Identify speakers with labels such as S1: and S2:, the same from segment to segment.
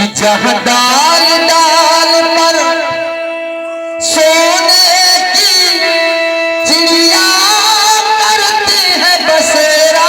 S1: कि जहाँ डाल डाल पर सोने की चिड़िया करती है बसेरा।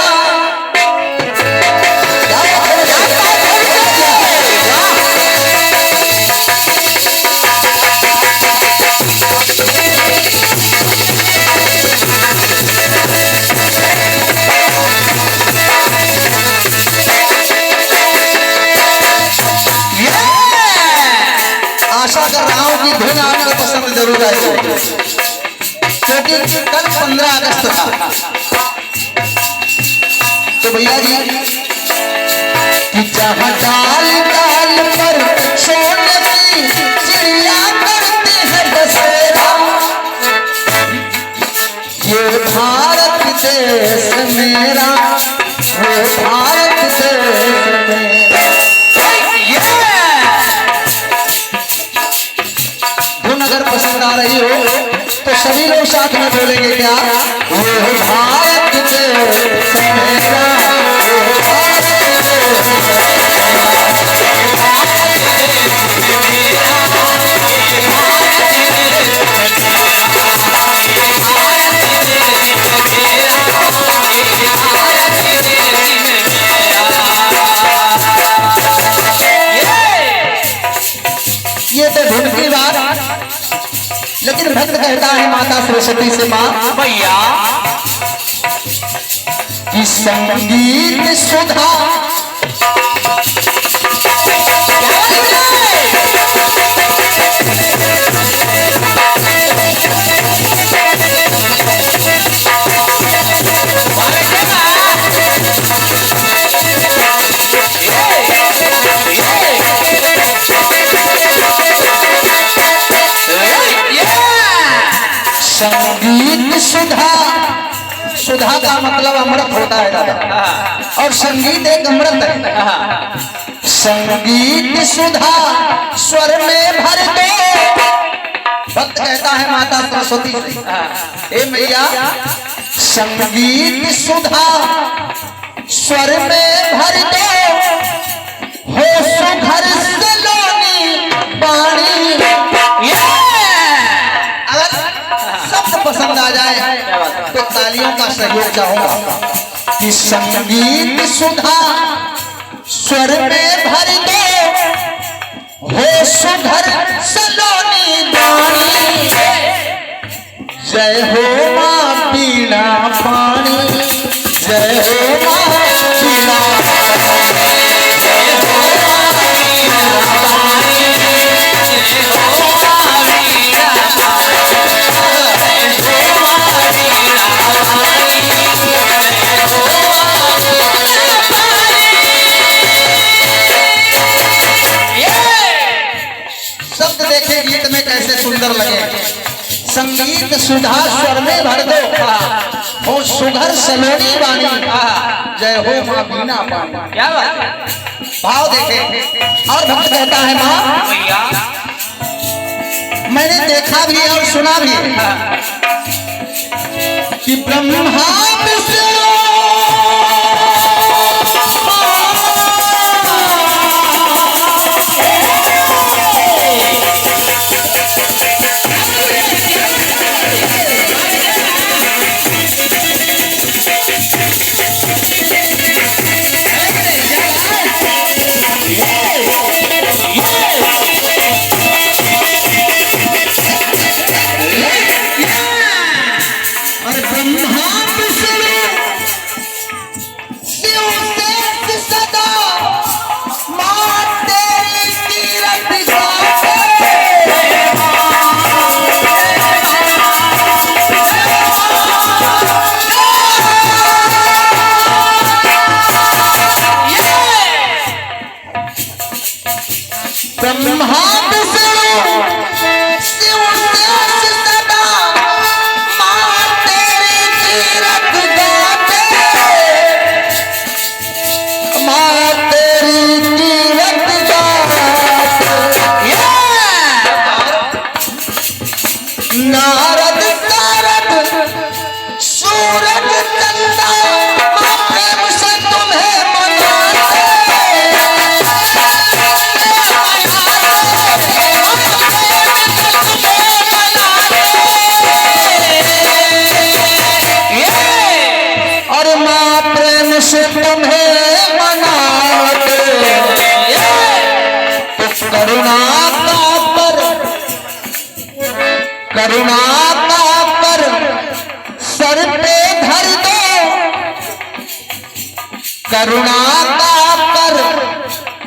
S1: आशा कर रहा हूं कि धुन आपको पसंद जरूर आएगी, क्योंकि कल 15 अगस्त था। तो भैया जी कि जहाँ डाल डाल पर सोने की चिड़िया करती है बसेरा, ये भारत देश मेरा, ये भारत देश मेरा। अगर पसंद आ रही हो तो सभी लोग साथ में बोलेंगे क्या? वो भारत देश मेरा, वो भारत देश ये तो धुन की बात, लेकिन भक्त कहता है माता सरस्वती से, माँ भैया कि संगीत सुधा संगीत सुधा, सुधा का मतलब अमृत होता है दादा, और संगीत एक अमृत है। संगीत सुधा स्वर में भर दो, भक्त कहता है माता सरस्वती से, ए मैया संगीत सुधा स्वर में भर दो, हो सुघर सलोनी बाणी। पसंद आ जाए तो तालियों का सहयोग चाहूंगा कि संगीत सुधा स्वर में भर दो, हो सुधर सलोनी बाणी। जय हो मां बीना पानी, जय हो मां बीना पानी, जय हो मां बीना पानी, जय हो मां बीना पानी। शब्द देखे गीत में कैसे सुंदर लगे। संगीत सुधा स्वर में भर दो, हो सुघर सलोनी बानी, जय हो मां बीना पानी। क्या बात है, भाव देखे। और भक्त कहता है मां मैंने देखा भी और सुना भी कि ब्रह्मा करुणा का कर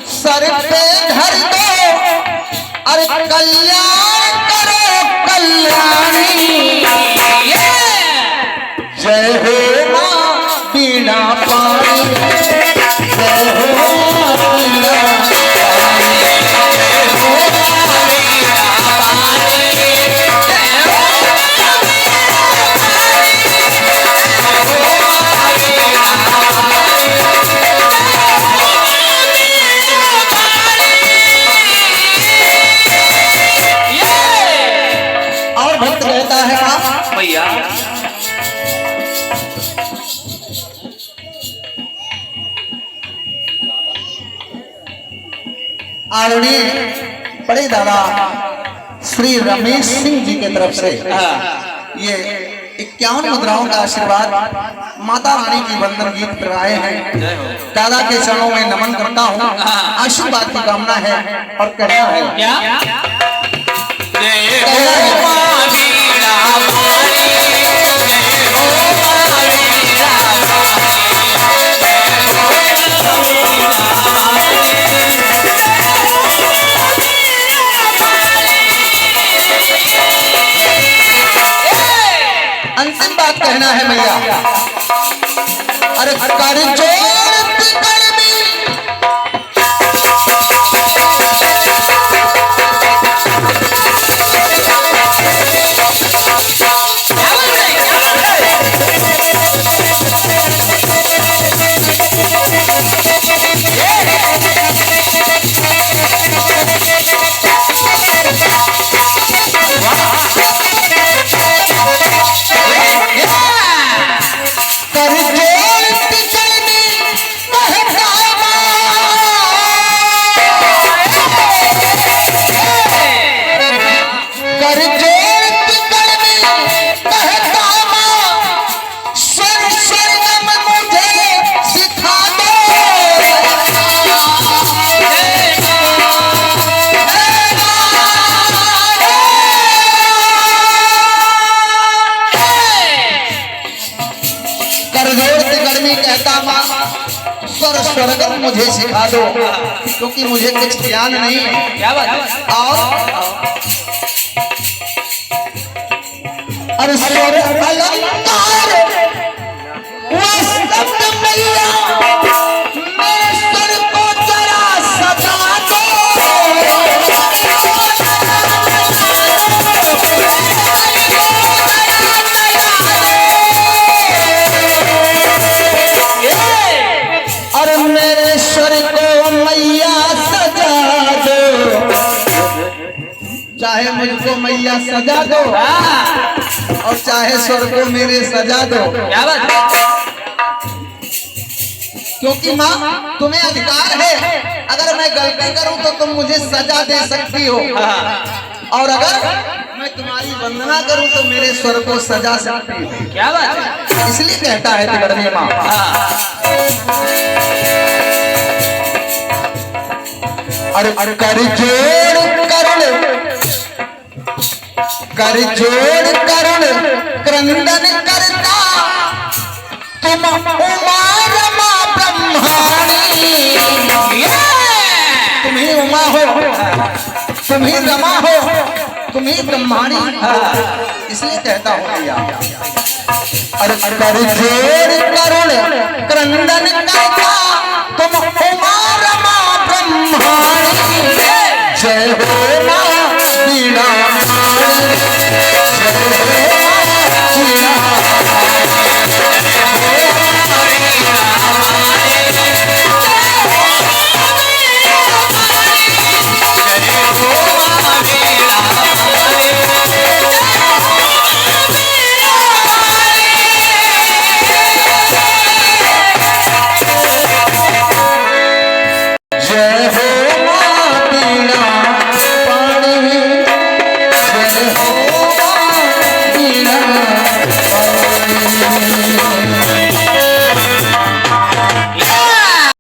S1: सर पे धर दो, अरे कल्याण करो कल्याणी। जय हो मां बीना पानी, जय हो मां बीना आदरणीय बड़े दादा श्री रमेश सिंह जी की तरफ से ये 51 मुद्राओं का आशीर्वाद माता रानी की वंदन गीत कराए हैं। दादा के चरणों में नमन करता हूँ, आशीर्वाद की कामना है और कहना है अंतिम बात कहना है भैया। अरे कर जोड़ तिकड़ में स्वर्ग मुझे सिखा दो, क्योंकि मुझे कुछ ज्ञान नहीं है। क्या बात है? अरे स्वर्ग अलंकार मैया मेरे स्वर को जरा सजा दो। चाहे मुझको मैया सजा दो और चाहे स्वर को मेरे सजा दो। क्या बात है? क्योंकि माँ तुम्हें अधिकार है, अगर मैं गलती करूं तो तुम मुझे सजा दे सकती हो, और अगर मैं तुम्हारी वंदना करूं तो मेरे स्वर को सजा सकती हो। क्या बात है? इसलिए कहता है तिगड़नी माँ, अरे कर जोड़ करुण क्रंदन करता तुम उमा रमा ब्रह्माणी। तुम ही उमा हो, तुम ही रमा हो, तुम ही ब्रह्माणी। इसलिए कहता हूँ भैया, अरे कर जोड़ करुण क्रंदन करता तुम उमा